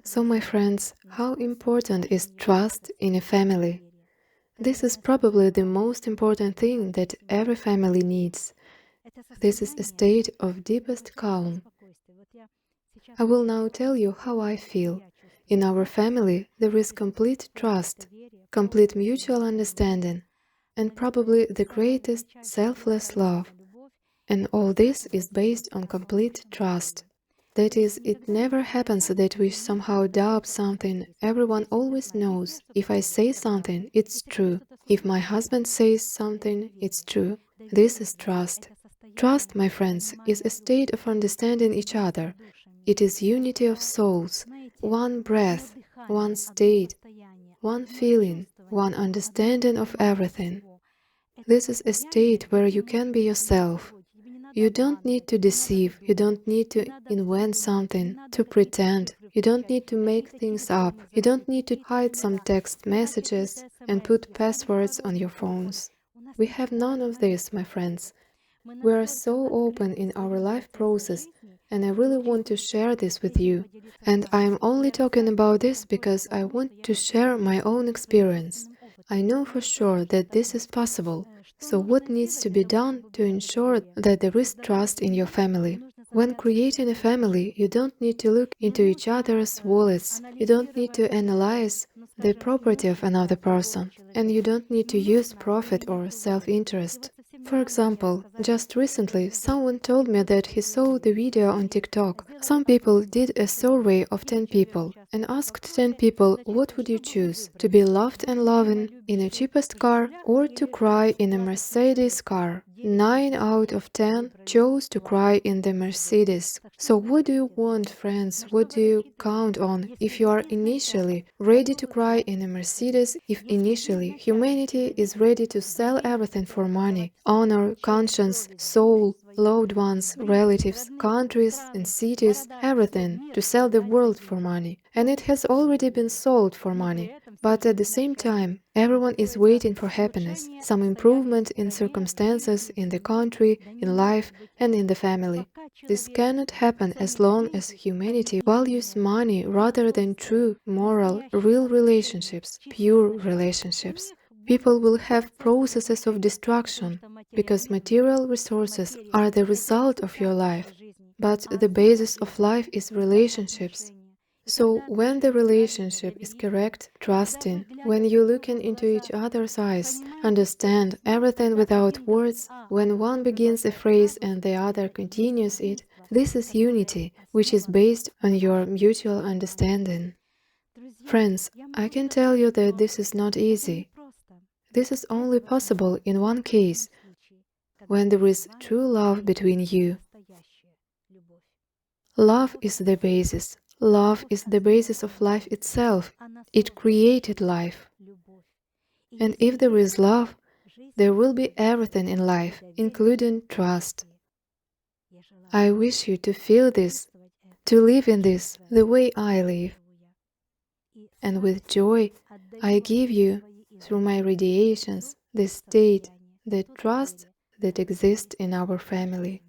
So, my friends, how important is trust in a family? This is probably the most important thing that every family needs. This is a state of deepest calm. I will now tell you how I feel. In our family, there is complete trust, complete mutual understanding, and probably the greatest selfless love. And all this is based on complete trust. That is, it never happens that we somehow doubt something. Everyone always knows, if I say something, it's true. If my husband says something, it's true. This is trust. Trust, my friends, is a state of understanding each other. It is unity of souls, one breath, one state, one feeling, one understanding of everything. This is a state where you can be yourself. You don't need to deceive, you don't need to invent something, to pretend, you don't need to make things up, you don't need to hide some text messages and put passwords on your phones. We have none of this, my friends. We are so open in our life process, and I really want to share this with you. And I am only talking about this because I want to share my own experience. I know for sure that this is possible. So what needs to be done to ensure that there is trust in your family? When creating a family, you don't need to look into each other's wallets, you don't need to analyze the property of another person, and you don't need to use profit or self-interest. For example, just recently someone told me that he saw the video on TikTok. Some people did a survey of 10 people and asked 10 people, what would you choose? To be loved and loving in a cheapest car or to cry in a Mercedes car? 9 out of 10 chose to cry in the Mercedes. So what do you want, friends? What do you count on if you are initially ready to cry in a Mercedes, if initially humanity is ready to sell everything for money, honor, conscience, soul, loved ones, relatives, countries and cities, everything, to sell the world for money. And it has already been sold for money. But at the same time, everyone is waiting for happiness, some improvement in circumstances, in the country, in life, and in the family. This cannot happen as long as humanity values money rather than true, moral, real relationships, pure relationships. People will have processes of destruction, because material resources are the result of your life. But the basis of life is relationships. So when the relationship is correct, trusting, when you looking into each other's eyes, understand everything without words, when one begins a phrase and the other continues it, this is unity, which is based on your mutual understanding. Friends, I can tell you that this is not easy. This is only possible in one case, when there is true love between you. Love is the basis. Love is the basis of life itself. It created life. And if there is love, there will be everything in life, including trust. I wish you to feel this, to live in this the way I live. And with joy, I give you, through my radiations, the state, the trust that exists in our family.